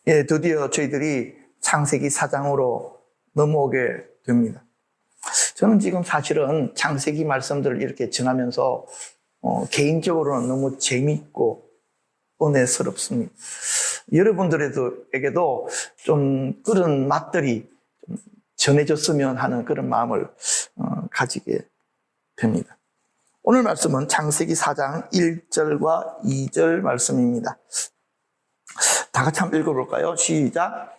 예, 드디어 저희들이 창세기 4장으로 넘어오게 됩니다. 저는 지금 사실은 창세기 말씀들을 이렇게 전하면서 개인적으로는 너무 재미있고 은혜스럽습니다. 여러분들에게도 좀 그런 맛들이 좀 전해졌으면 하는 그런 마음을 가지게 됩니다. 오늘 말씀은 창세기 4장 1절과 2절 말씀입니다. 다 같이 한번 읽어볼까요? 시작.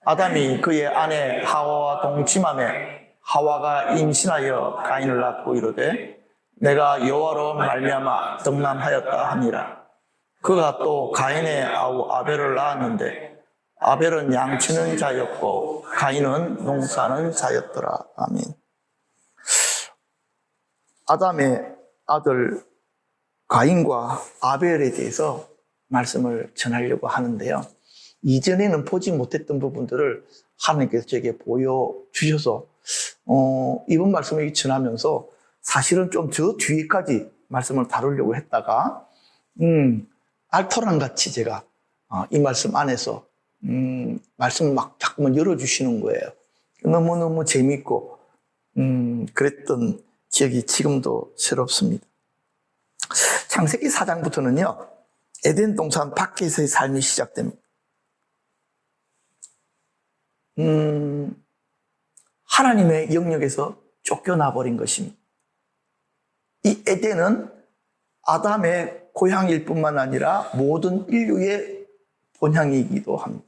아담이 그의 아내 하와와 동침하매 하와가 임신하여 가인을 낳고 이르되 내가 여호와로 말미암아 덕남하였다 하니라. 그가 또 가인의 아우 아벨을 낳았는데 아벨은 양치는 자였고 가인은 농사는 자였더라. 아멘. 아담의 아들 가인과 아벨에 대해서 말씀을 전하려고 하는데요. 이전에는 보지 못했던 부분들을 하나님께서 저에게 보여주셔서 이번 말씀을 전하면서 사실은 좀 저 뒤에까지 말씀을 다루려고 했다가 알토란 같이 제가 이 말씀 안에서 말씀을 막 자꾸만 열어주시는 거예요. 너무너무 재미있고 그랬던 기억이 지금도 새롭습니다. 창세기 4장부터는요. 에덴 동산 밖에서의 삶이 시작됩니다. 하나님의 영역에서 쫓겨나 버린 것입니다. 이 에덴은 아담의 고향일 뿐만 아니라 모든 인류의 본향이기도 합니다.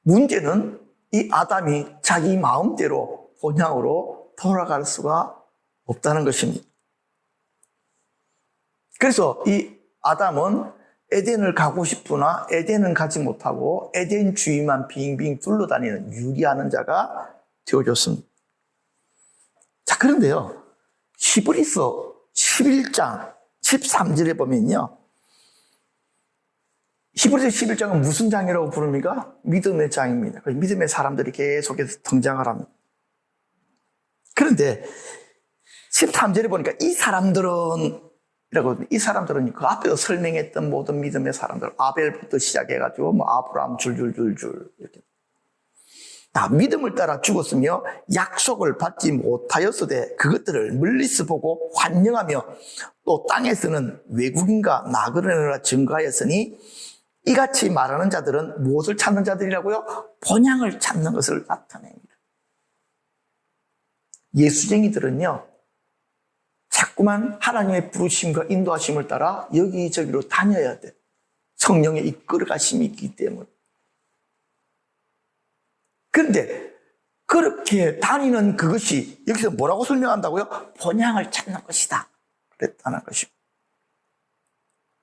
문제는 이 아담이 자기 마음대로 본향으로 돌아갈 수가 없다는 것입니다. 그래서 이 아담은 에덴을 가고 싶으나 에덴은 가지 못하고 에덴 주위만 빙빙 둘러다니는 유리하는 자가 되어졌습니다. 자, 그런데요. 히브리서 11장 13절에 보면요. 히브리서 11장은 무슨 장이라고 부릅니까? 믿음의 장입니다. 믿음의 사람들이 계속해서 등장을 합니다. 그런데 13절에 보니까 이 사람들은 그 앞에서 설명했던 모든 믿음의 사람들, 아벨부터 시작해가지고 아브라함 줄줄줄줄 이렇게 다 믿음을 따라 죽었으며 약속을 받지 못하였으되 그것들을 멀리서 보고 환영하며 또 땅에서는 외국인과 나그네라 증거하였으니 이같이 말하는 자들은 무엇을 찾는 자들이라고요? 본향을 찾는 것을 나타냅니다. 예수쟁이들은요. 자꾸만 하나님의 부르심과 인도하심을 따라 여기저기로 다녀야 돼. 성령의 이끌어가심이 있기 때문에. 그런데 그렇게 다니는 그것이 여기서 뭐라고 설명한다고요? 본향을 찾는 것이다. 그랬다는 것입니다.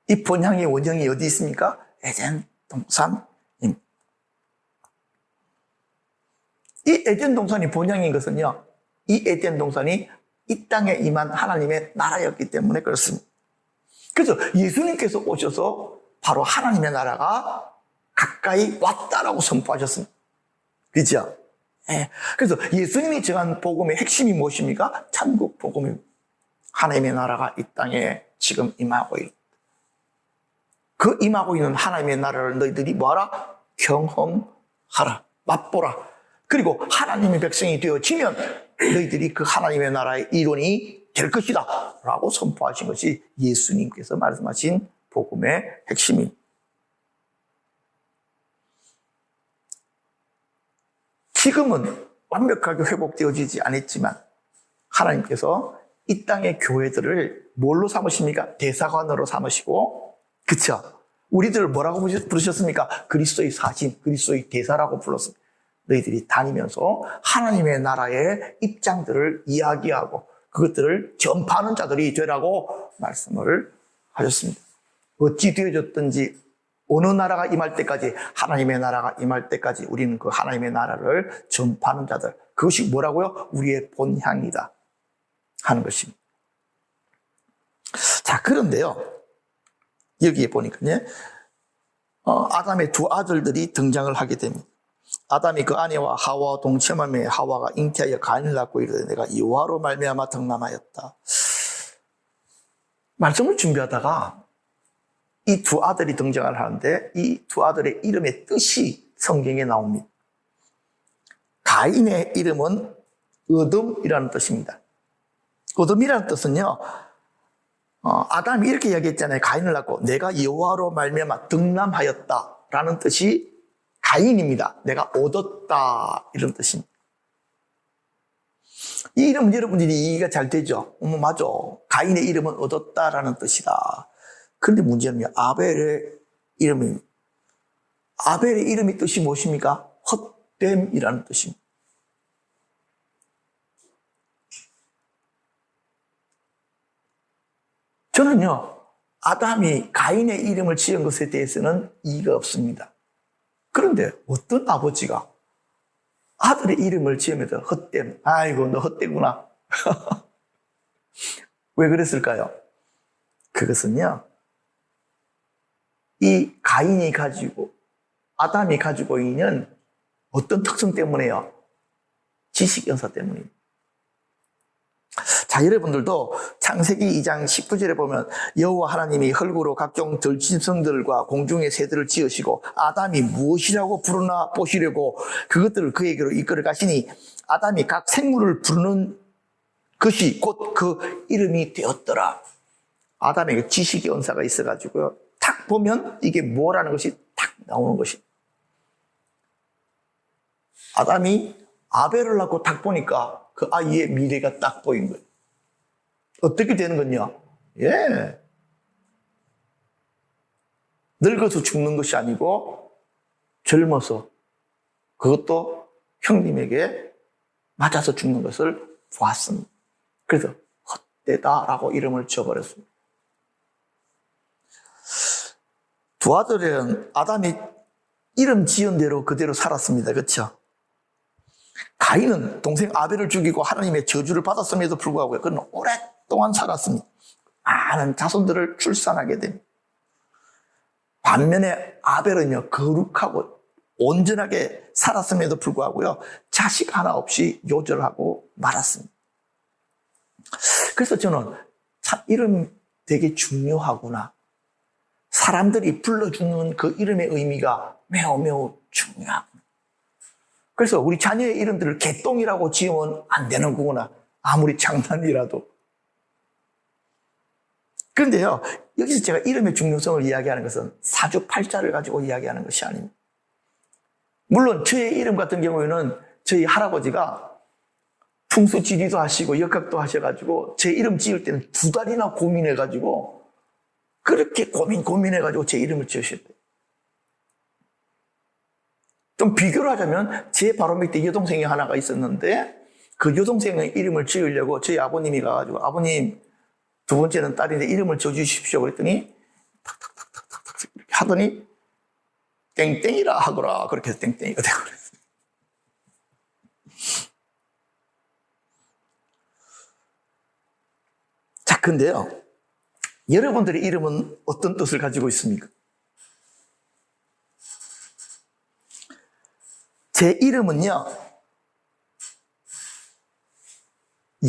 이 본향의 원형이 어디 있습니까? 에덴 동산입니다. 이 에덴 동산이 본향인 것은요. 이 에덴 동산이 이 땅에 임한 하나님의 나라였기 때문에 그렇습니다. 그래서 예수님께서 오셔서 바로 하나님의 나라가 가까이 왔다라고 선포하셨습니다. 그렇죠? 네. 그래서 예수님이 정한 복음의 핵심이 무엇입니까? 천국 복음입니다. 하나님의 나라가 이 땅에 지금 임하고 있다. 그 임하고 있는 하나님의 나라를 너희들이 뭐하라? 경험하라. 맛보라. 그리고 하나님의 백성이 되어지면 너희들이 그 하나님의 나라의 일원이 될 것이다 라고 선포하신 것이 예수님께서 말씀하신 복음의 핵심입니다. 지금은 완벽하게 회복되어지지 않았지만 하나님께서 이 땅의 교회들을 뭘로 삼으십니까? 대사관으로 삼으시고, 그쵸? 우리들을 뭐라고 부르셨습니까? 그리스도의 사신, 그리스도의 대사라고 불렀습니다. 너희들이 다니면서 하나님의 나라의 입장들을 이야기하고 그것들을 전파하는 자들이 되라고 말씀을 하셨습니다. 어찌 되어졌든지 어느 나라가 임할 때까지, 하나님의 나라가 임할 때까지 우리는 그 하나님의 나라를 전파하는 자들, 그것이 뭐라고요? 우리의 본향이다 하는 것입니다. 자, 그런데요, 여기에 보니까요, 아담의 두 아들들이 등장을 하게 됩니다. 아담이 그 아내와 하와와 동침하며 하와가 잉태하여 가인을 낳고 이르되 내가 여호와로 말미암아 덕남하였다. 말씀을 준비하다가 이 두 아들이 등장을 하는데 이 두 아들의 이름의 뜻이 성경에 나옵니다. 가인의 이름은 어둠이라는 뜻입니다. 어둠이라는 뜻은요, 아담이 이렇게 이야기했잖아요. 가인을 낳고 내가 여호와로 말미암아 등남하였다라는 뜻이 가인입니다. 내가 얻었다 이런 뜻입니다. 이 이름은 여러분들이 이해가 잘 되죠? 맞아. 가인의 이름은 얻었다라는 뜻이다. 그런데 문제는 아벨의 이름입니다. 아벨의 이름의 뜻이 무엇입니까? 헛됨이라는 뜻입니다. 저는요, 아담이 가인의 이름을 지은 것에 대해서는 이의가 없습니다. 그런데 어떤 아버지가 아들의 이름을 지으면서 헛됨, 아이고 너 헛되구나. 왜 그랬을까요? 그것은요, 이 가인이 가지고 아담이 가지고 있는 어떤 특성 때문에요? 지식연사 때문입니다. 자, 여러분들도 창세기 2장 19절에 보면 여호와 하나님이 흙으로 각종 들짐승들과 공중의 새들을 지으시고 아담이 무엇이라고 부르나 보시려고 그것들을 그에게로 이끌어 가시니 아담이 각 생물을 부르는 것이 곧 그 이름이 되었더라. 아담에게 지식의 은사가 있어가지고요, 딱 보면 이게 뭐라는 것이 딱 나오는 것이. 아담이 아벨을 낳고 딱 보니까 그 아이의 미래가 딱 보인 거예요. 어떻게 되는 건요? 늙어서 죽는 것이 아니고 젊어서, 그것도 형님에게 맞아서 죽는 것을 보았습니다. 그래서 헛되다라고 이름을 지어버렸습니다. 두 아들은 아담이 이름 지은 대로 그대로 살았습니다. 그렇죠? 가인은 동생 아벨을 죽이고 하나님의 저주를 받았음에도 불구하고 그는 오랫동안 살았습니다. 많은 자손들을 출산하게 됩니다. 반면에 아벨은요, 거룩하고 온전하게 살았음에도 불구하고요, 자식 하나 없이 요절하고 말았습니다. 그래서 저는 참 이름 되게 중요하구나. 사람들이 불러주는 그 이름의 의미가 매우 매우 중요하구나. 그래서 우리 자녀의 이름들을 개똥이라고 지으면 안 되는 거구나. 아무리 장난이라도. 그런데요, 여기서 제가 이름의 중요성을 이야기하는 것은 사주팔자를 가지고 이야기하는 것이 아닙니다. 물론 저의 이름 같은 경우에는 저희 할아버지가 풍수지리도 하시고 역학도 하셔가지고 제 이름 지을 때는 2달이나 고민해가지고, 그렇게 고민해가지고 제 이름을 지으셨대요. 좀 비교를 하자면 제 바로 밑에 여동생이 하나가 있었는데 그 여동생의 이름을 지으려고 저희 아버님이 가가지고, 아버님 두 번째는 딸인데 이름을 지어주십시오 그랬더니 탁탁탁탁탁탁 이렇게 하더니 땡땡이라 하더라. 그렇게 해서 땡땡이가 되고 그랬어요. 자, 근데요, 여러분들의 이름은 어떤 뜻을 가지고 있습니까? 제 이름은요,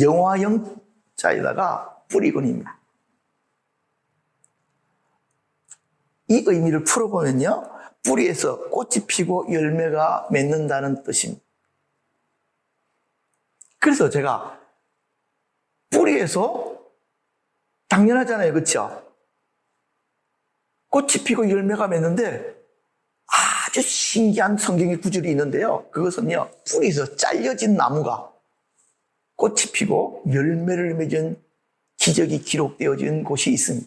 영화영자에다가 뿌리군입니다. 이 의미를 풀어보면요, 뿌리에서 꽃이 피고 열매가 맺는다는 뜻입니다. 그래서 제가 뿌리에서, 당연하잖아요, 그렇죠? 꽃이 피고 열매가 맺는데 아주 신기한 성경의 구절이 있는데요, 그것은요, 뿌리에서 잘려진 나무가 꽃이 피고 열매를 맺은 기적이 기록되어진 곳이 있습니다.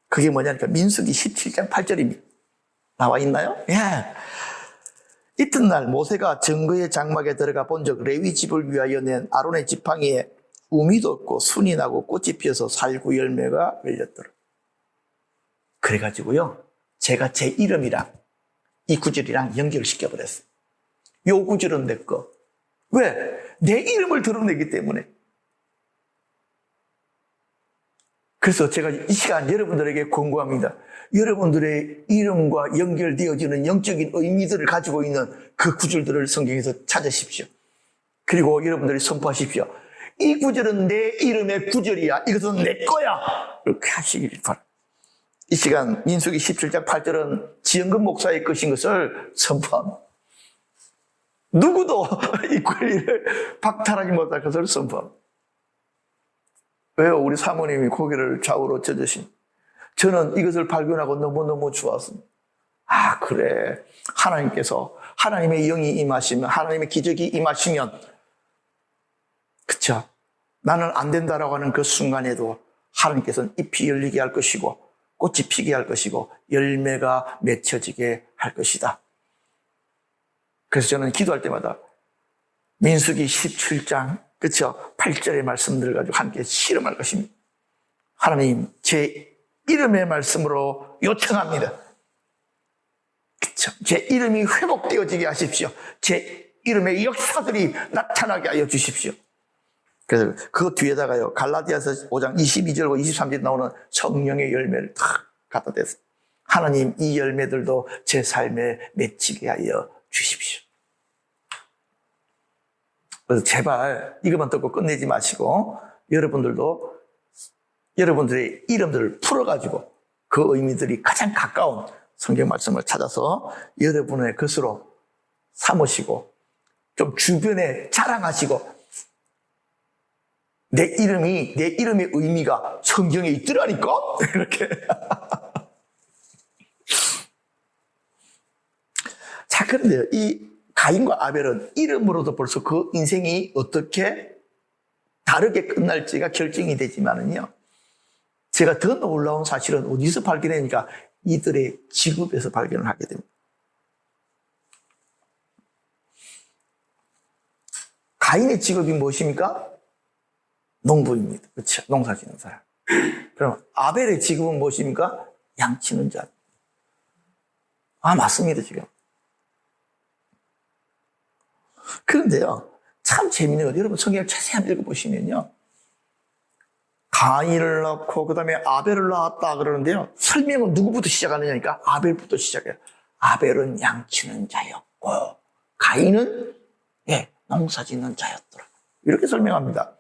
그게 뭐냐니까 민수기 17장 8절입니다. 나와 있나요? 이튿날 모세가 증거의 장막에 들어가 본즉 레위 집을 위하여 낸 아론의 지팡이에 우미 돋고 순이 나고 꽃이 피어서 살구 열매가 열렸더라. 그래가지고요, 제가 제 이름이랑 이 구절이랑 연결을 시켜버렸어요. 요 구절은 내 거. 왜? 내 이름을 드러내기 때문에. 그래서 제가 이 시간 여러분들에게 권고합니다. 여러분들의 이름과 연결되어지는 영적인 의미들을 가지고 있는 그 구절들을 성경에서 찾으십시오. 그리고 여러분들이 선포하십시오. 이 구절은 내 이름의 구절이야. 이것은 내 거야. 이렇게 하시길 바랍니다. 이 시간 민수기 17장 8절은 지영근 목사의 것인 것을 선포합니다. 누구도 이 권리를 박탈하지 못할 것을 선포합니다. 왜요? 우리 사모님이 고개를 좌우로 젖으신. 저는 이것을 발견하고 너무너무 좋았습니다. 아, 그래. 하나님께서, 하나님의 영이 임하시면, 하나님의 기적이 임하시면, 그쵸? 나는 안 된다라고 하는 그 순간에도 하나님께서는 잎이 열리게 할 것이고, 꽃이 피게 할 것이고, 열매가 맺혀지게 할 것이다. 그래서 저는 기도할 때마다 민수기 17장, 그쵸? 8절의 말씀들을 가지고 함께 실험할 것입니다. 하나님, 제 이름의 말씀으로 요청합니다. 그쵸? 제 이름이 회복되어지게 하십시오. 제 이름의 역사들이 나타나게 하여 주십시오. 그래서 그 뒤에다가요, 갈라디아서 5장 22절과 23절에 나오는 성령의 열매를 탁 갖다 댔어요. 하나님, 이 열매들도 제 삶에 맺히게 하여 주십시오. 그래서 제발 이것만 듣고 끝내지 마시고 여러분들도 여러분들의 이름들을 풀어가지고 그 의미들이 가장 가까운 성경 말씀을 찾아서 여러분의 것으로 삼으시고 좀 주변에 자랑하시고 내 이름의 의미가 성경에 있더라니까? 이렇게. 자, 그런데요, 이 가인과 아벨은 이름으로도 벌써 그 인생이 어떻게 다르게 끝날지가 결정이 되지만은요, 제가 더 놀라운 사실은 어디서 발견하니까 이들의 직업에서 발견을 하게 됩니다. 가인의 직업이 무엇입니까? 농부입니다. 그렇죠? 농사 짓는 사람. 그럼 아벨의 직업은 무엇입니까? 양치는 자. 아, 맞습니다, 지금. 그런데요, 참 재밌는 것, 여러분 성경을 자세히 한번 읽어보시면요, 가인을 낳고 그 다음에 아벨을 낳았다 그러는데요, 설명은 누구부터 시작하느냐니까 아벨부터 시작해요. 아벨은 양치는 자였고 가인은 농사 짓는 자였더라. 이렇게 설명합니다.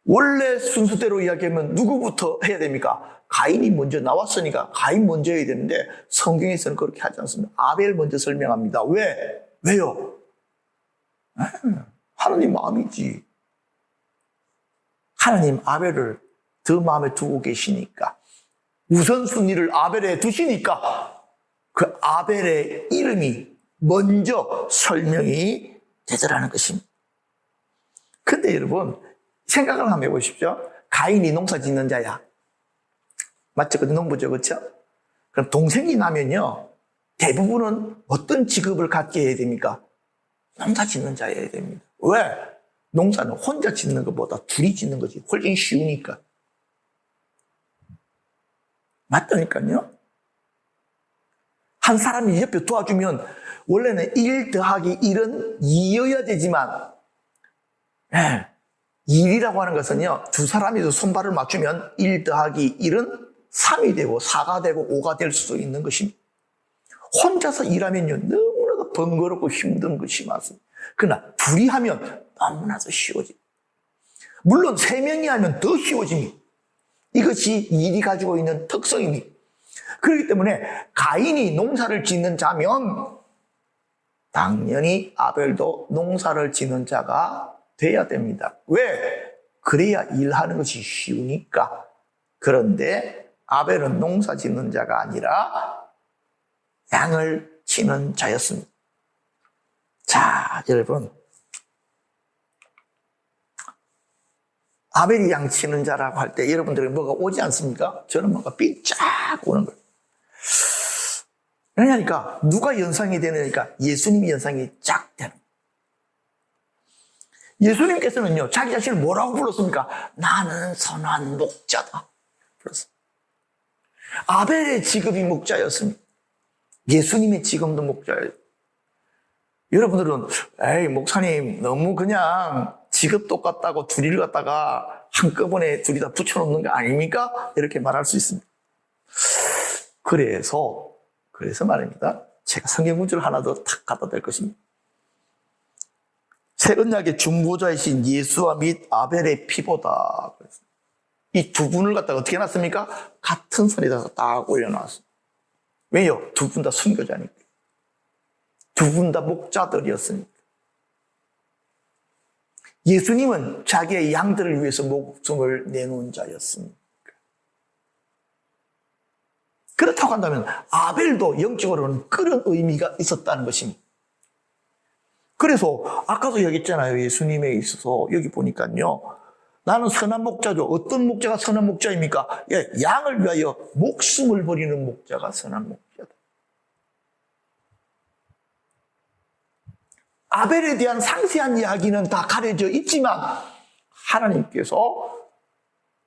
원래 순서대로 이야기하면 누구부터 해야 됩니까? 가인이 먼저 나왔으니까 가인 먼저 해야 되는데 성경에서는 그렇게 하지 않습니다. 아벨 먼저 설명합니다. 왜요? 하나님 마음이지. 하나님 아벨을 더 마음에 두고 계시니까, 우선순위를 아벨에 두시니까 그 아벨의 이름이 먼저 설명이 되더라는 것입니다. 근데 여러분 생각을 한번 해보십시오. 가인이 농사 짓는 자야. 맞죠? 그 농부죠. 그렇죠? 그럼 동생이 나면요, 대부분은 어떤 직업을 갖게 해야 됩니까? 농사 짓는 자여야 됩니다. 왜? 농사는 혼자 짓는 것보다 둘이 짓는 것이 훨씬 쉬우니까. 맞다니까요? 한 사람이 옆에 도와주면 원래는 1 더하기 1은 2여야 되지만, 1이라고 하는 것은요, 두 사람이 손발을 맞추면 1 더하기 1은 3이 되고 4가 되고 5가 될 수도 있는 것입니다. 혼자서 일하면요, 너무나도 번거롭고 힘든 것이 많습니다. 그러나 둘이 하면 너무나도 쉬워집니다. 물론 3명이 하면 더 쉬워집니다. 이것이 일이 가지고 있는 특성입니다. 그렇기 때문에 가인이 농사를 짓는 자면 당연히 아벨도 농사를 짓는 자가 돼야 됩니다. 왜? 그래야 일하는 것이 쉬우니까. 그런데 아벨은 농사 짓는 자가 아니라 양을 치는 자였습니다. 자, 여러분, 아벨이 양 치는 자라고 할 때 여러분들은 뭐가 오지 않습니까? 저는 뭔가 삐쫙 오는 거예요. 왜냐니까 누가 연상이 되느니까 예수님이 연상이 쫙 되는 거예요. 예수님께서는요, 자기 자신을 뭐라고 불렀습니까? 나는 선한 목자다 불렀어요. 아벨의 직업이 목자였습니다. 예수님의 직업도 목자예요. 여러분들은 에이 목사님 너무 그냥 직업 똑같다고 둘이를 갖다가 한꺼번에 둘이 다 붙여놓는 거 아닙니까? 이렇게 말할 수 있습니다. 그래서 말입니다. 제가 성경 문제를 하나 더 탁 갖다 댈 것입니다. 새 언약의 중보자이신 예수와 및 아벨의 피보다. 이 두 분을 갖다가 어떻게 해놨습니까? 같은 선에다가 딱 올려놨어요. 왜요? 두 분 다 순교자니까. 두 분 다 목자들이었으니까. 예수님은 자기의 양들을 위해서 목숨을 내놓은 자였습니다. 그렇다고 한다면 아벨도 영적으로는 그런 의미가 있었다는 것입니다. 그래서 아까도 얘기했잖아요. 예수님에 있어서 여기 보니까요. 나는 선한 목자죠. 어떤 목자가 선한 목자입니까? 예, 양을 위하여 목숨을 버리는 목자가 선한 목자다. 아벨에 대한 상세한 이야기는 다 가려져 있지만 하나님께서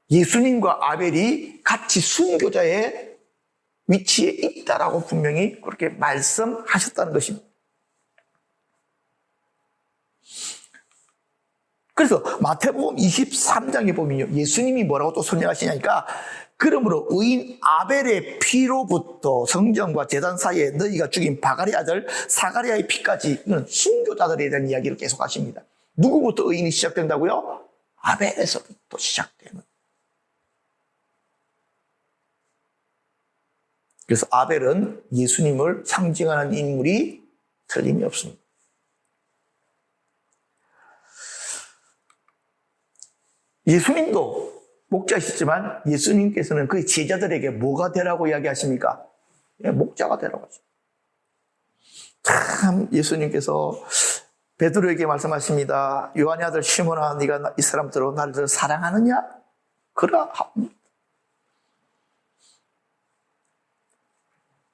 예수님과 아벨이 같이 순교자의 위치에 있다라고 분명히 그렇게 말씀하셨다는 것입니다. 그래서 마태복음 23장에 보면요. 예수님이 뭐라고 또 설명하시냐니까 그러므로 의인 아벨의 피로부터 성전과 제단 사이에 너희가 죽인 바가리 아들 사가랴의 피까지 이건 순교자들에 대한 이야기를 계속 하십니다. 누구부터 의인이 시작된다고요? 아벨에서부터 시작되는. 그래서 아벨은 예수님을 상징하는 인물이 틀림이 없습니다. 예수님도 목자이시지만 예수님께서는 그 제자들에게 뭐가 되라고 이야기하십니까? 예, 목자가 되라고 하죠. 참 예수님께서 베드로에게 말씀하십니다. 요한의 아들 시몬아 네가 이 사람들로 나를 사랑하느냐? 그러합니다.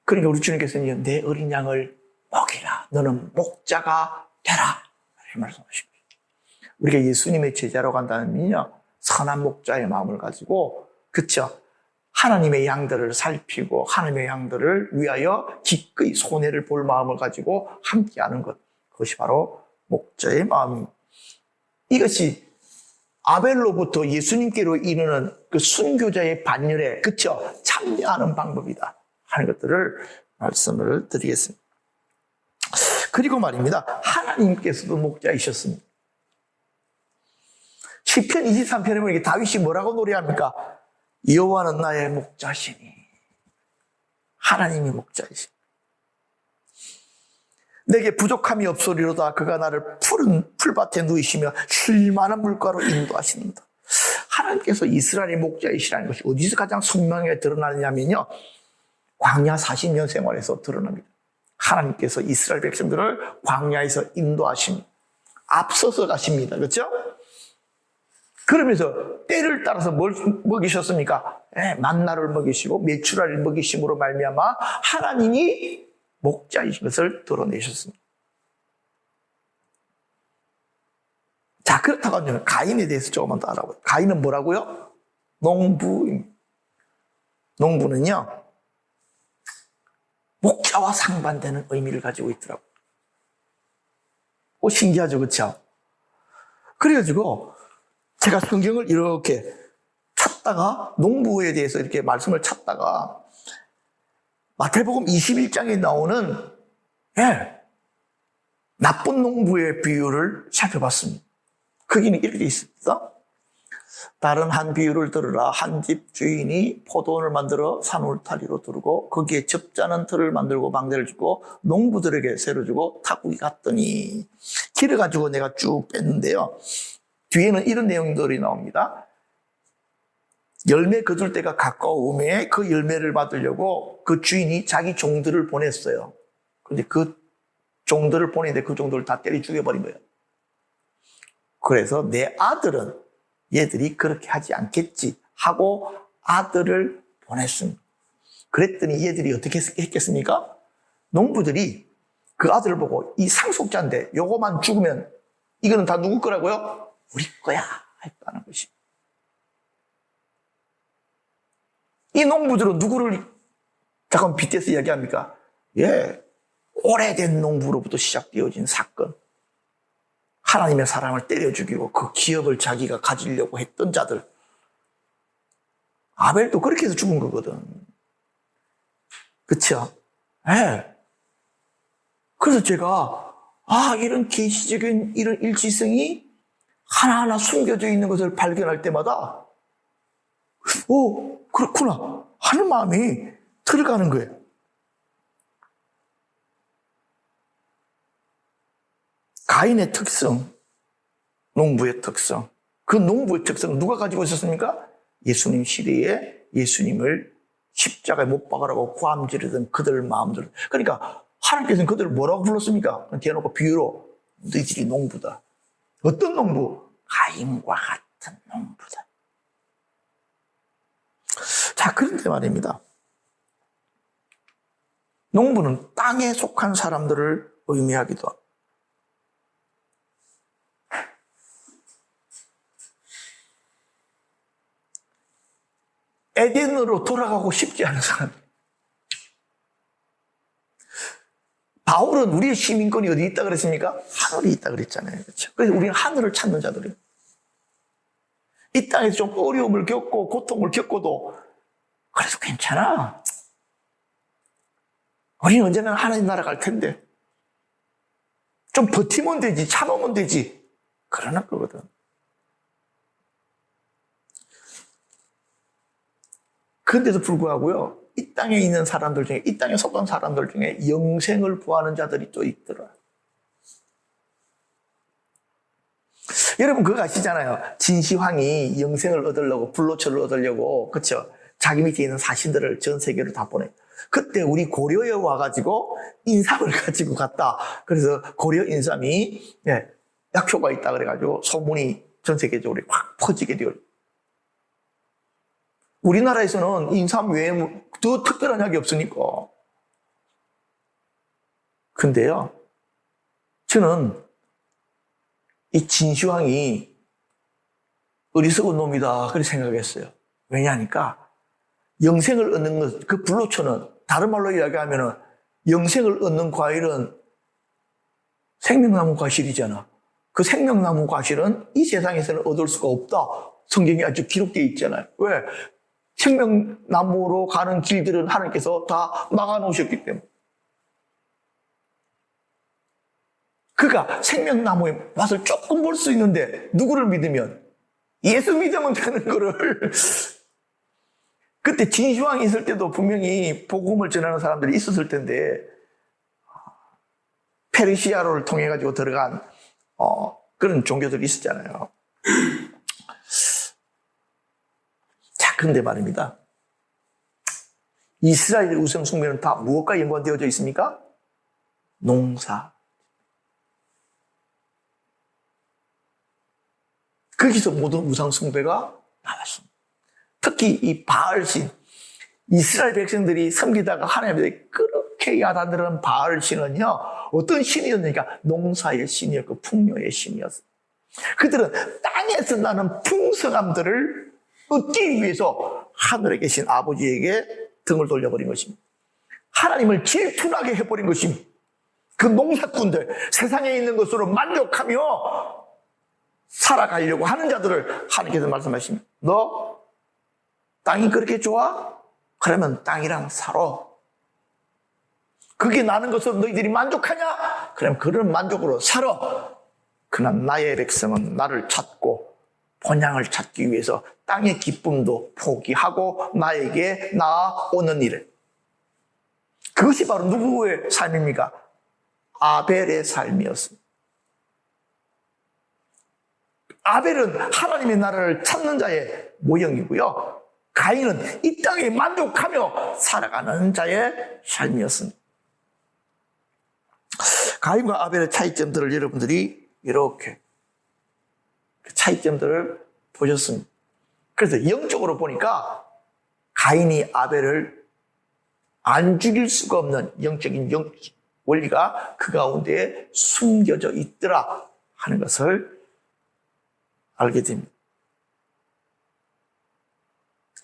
그러니까 우리 주님께서는 내 어린 양을 먹이라. 너는 목자가 되라. 이렇게 말씀하십니다. 우리가 예수님의 제자로 간다면요. 선한 목자의 마음을 가지고 그렇죠. 하나님의 양들을 살피고 하나님의 양들을 위하여 기꺼이 손해를 볼 마음을 가지고 함께하는 것. 그것이 바로 목자의 마음입니다. 이것이 아벨로부터 예수님께로 이르는 그 순교자의 반열에 그렇죠. 참여하는 방법이다 하는 것들을 말씀을 드리겠습니다. 그리고 말입니다. 하나님께서도 목자이셨습니다. 시편 23편에 보니까 다윗이 뭐라고 노래합니까? 여호와는 나의 목자시니 하나님이 목자이시. 내게 부족함이 없으리로다. 그가 나를 푸른 풀밭에 누이시며 쉴 만한 물가로 인도하신다. 하나님께서 이스라엘의 목자이시라는 것이 어디서 가장 선명하게 드러나느냐면요. 광야 40년 생활에서 드러납니다. 하나님께서 이스라엘 백성들을 광야에서 인도하십니다. 앞서서 가십니다. 그렇죠? 그러면서 때를 따라서 뭘 먹이셨습니까? 만나를 먹이시고 메추라를 먹이심으로 말미암아 하나님이 목자이신 것을 드러내셨습니다. 자, 그렇다고 하면 가인에 대해서 조금만 더 알아보죠. 가인은 뭐라고요? 농부입니다. 농부는요, 목자와 상반되는 의미를 가지고 있더라고요. 신기하죠, 그렇죠? 그래가지고 제가 성경을 이렇게 찾다가 농부에 대해서 이렇게 말씀을 찾다가 마태복음 21장에 나오는 나쁜 농부의 비유를 살펴봤습니다. 거기는 이렇게 돼 있습니다. 다른 한 비유를 들으라. 한 집 주인이 포도원을 만들어 산 울타리로 두르고 거기에 접자는 틀을 만들고 망대를 주고 농부들에게 새로 주고 타국이 갔더니 길을 가지고 내가 쭉 뺐는데요. 뒤에는 이런 내용들이 나옵니다. 열매 거둘 때가 가까움에 그 열매를 받으려고 그 주인이 자기 종들을 보냈어요. 그런데 그 종들을 보냈는데 그 종들을 다 때려 죽여버린 거예요. 그래서 내 아들은 얘들이 그렇게 하지 않겠지 하고 아들을 보냈습니다. 그랬더니 얘들이 어떻게 했겠습니까? 농부들이 그 아들을 보고 이 상속자인데 요거만 죽으면 이거는 다 누구 거라고요? 우리 거야 했다는 것이. 이 농부들은 누구를 잠깐 빗대서 이야기합니까? 오래된 농부로부터 시작되어진 사건. 하나님의 사람을 때려 죽이고 그 기업을 자기가 가지려고 했던 자들. 아벨도 그렇게 해서 죽은 거거든. 그쵸? 그래서 제가 이런 계시적인 이런 일치성이 하나하나 숨겨져 있는 것을 발견할 때마다 오, 그렇구나 하는 마음이 들어가는 거예요. 가인의 특성, 농부의 특성. 그 농부의 특성을 누가 가지고 있었습니까? 예수님 시대에 예수님을 십자가에 못 박으라고 고함지르던 그들 마음들. 그러니까 하나님께서는 그들을 뭐라고 불렀습니까? 대놓고 비유로 너희들이 농부다. 어떤 농부? 가인과 같은 농부다. 자, 그런데 말입니다. 농부는 땅에 속한 사람들을 의미하기도 합니다. 에덴으로 돌아가고 싶지 않은 사람. 바울은 우리의 시민권이 어디 있다 그랬습니까? 하늘이 있다 그랬잖아요. 그렇죠? 그래서 우리는 하늘을 찾는 자들이에요. 이 땅에서 좀 어려움을 겪고 고통을 겪고도 그래도 괜찮아. 우리는 언제나 하나님 나라 갈 텐데 좀 버티면 되지, 참으면 되지. 그러는 거거든. 그런데도 불구하고요, 이 땅에 있는 사람들 중에, 이 땅에 속한 사람들 중에 영생을 구하는 자들이 또 있더라. 여러분 그거 아시잖아요. 진시황이 영생을 얻으려고, 불로초를 얻으려고, 그렇죠? 자기 밑에 있는 사신들을 전 세계로 다 보내. 그때 우리 고려에 와가지고 인삼을 가지고 갔다. 그래서 고려 인삼이 약효가 있다 그래가지고 소문이 전 세계적으로 확 퍼지게 되어요. 우리나라에서는 인삼 외에 더 특별한 약이 없으니까. 근데요, 저는 이 진시황이 어리석은 놈이다 그렇게 생각했어요. 왜냐하니까 영생을 얻는 것, 그 불로초는 다른 말로 이야기하면 영생을 얻는 과일은 생명나무 과실이잖아. 그 생명나무 과실은 이 세상에서는 얻을 수가 없다. 성경에 아주 기록되어 있잖아요. 왜? 생명나무로 가는 길들은 하나님께서 다 막아놓으셨기 때문에. 그가 생명나무의 맛을 조금 볼 수 있는데 누구를 믿으면? 예수 믿으면 되는 거를. 그때 진시황이 있을 때도 분명히 복음을 전하는 사람들이 있었을 텐데 페르시아로를 통해 가지고 들어간 그런 종교들이 있었잖아요. 자, 그런데 말입니다. 이스라엘의 우상 숭배는 다 무엇과 연관되어져 있습니까? 농사. 거기서 모든 우상 숭배가 나왔습니다. 특히 이 바알신, 이스라엘 백성들이 섬기다가 하나님께 그렇게 야단들은 바알신은요, 어떤 신이었느니까 농사의 신이었고 풍요의 신이었어요. 그들은 땅에서 나는 풍성함들을 얻기 위해서 하늘에 계신 아버지에게 등을 돌려버린 것입니다. 하나님을 질투나게 해버린 것입니다. 그 농사꾼들, 세상에 있는 것으로 만족하며 살아가려고 하는 자들을 하나님께서 말씀하십니다. 너 땅이 그렇게 좋아? 그러면 땅이랑 살아. 그게 나는 것으로 너희들이 만족하냐? 그럼 그런 만족으로 살아. 그러나 나의 백성은 나를 찾고 본향을 찾기 위해서 땅의 기쁨도 포기하고 나에게 나아오는 일을. 그것이 바로 누구의 삶입니까? 아벨의 삶이었습니다. 아벨은 하나님의 나라를 찾는 자의 모형이고요. 가인은 이 땅에 만족하며 살아가는 자의 삶이었습니다. 가인과 아벨의 차이점들을 여러분들이 이렇게 그 차이점들을 보셨습니다. 그래서 영적으로 보니까 가인이 아벨을 안 죽일 수가 없는 영적인 원리가 그 가운데에 숨겨져 있더라 하는 것을 알게 됩니다.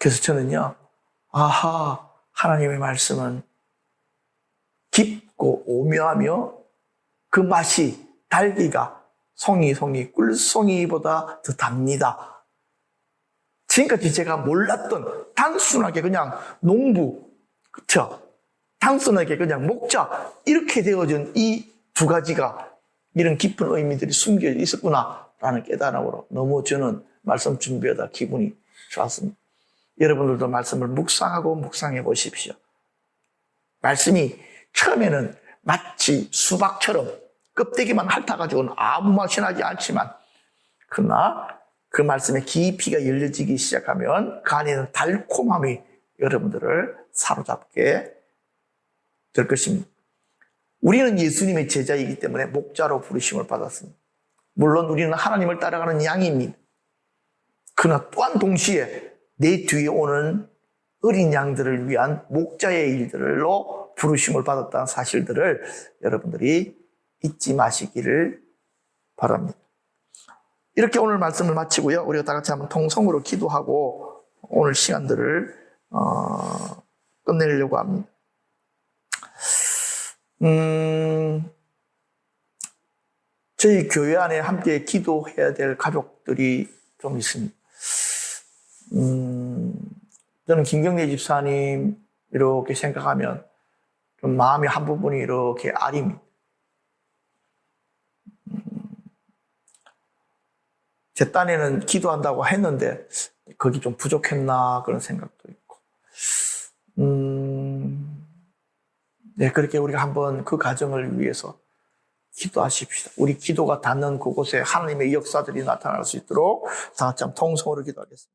그래서 저는요, 아하, 하나님의 말씀은 깊고 오묘하며 그 맛이 달기가 송이 꿀송이보다 더 답니다. 지금까지 제가 몰랐던 단순하게 그냥 농부, 그쵸? 단순하게 그냥 목자, 이렇게 되어진 이 두 가지가 이런 깊은 의미들이 숨겨져 있었구나라는 깨달음으로 너무 저는 말씀 준비하다 기분이 좋았습니다. 여러분들도 말씀을 묵상하고 묵상해 보십시오. 말씀이 처음에는 마치 수박처럼 껍데기만 핥아가지고는 아무 맛이 나지 않지만, 그러나 그 말씀의 깊이가 열려지기 시작하면 그 안에는 달콤함이 여러분들을 사로잡게 될 것입니다. 우리는 예수님의 제자이기 때문에 목자로 부르심을 받았습니다. 물론 우리는 하나님을 따라가는 양입니다. 그러나 또한 동시에 내 뒤에 오는 어린 양들을 위한 목자의 일들로 부르심을 받았다는 사실들을 여러분들이 잊지 마시기를 바랍니다. 이렇게 오늘 말씀을 마치고요. 우리가 다 같이 한번 통성으로 기도하고 오늘 시간들을 끝내려고 합니다. 저희 교회 안에 함께 기도해야 될 가족들이 좀 있습니다. 저는 김경래 집사님 이렇게 생각하면 좀 마음의 한 부분이 이렇게 아립니다. 제 딴에는 기도한다고 했는데 거기 좀 부족했나 그런 생각도 있고, 네, 그렇게 우리가 한번 그 가정을 위해서 기도하십시다. 우리 기도가 닿는 그곳에 하나님의 역사들이 나타날 수 있도록 다 같이 통성으로 기도하겠습니다.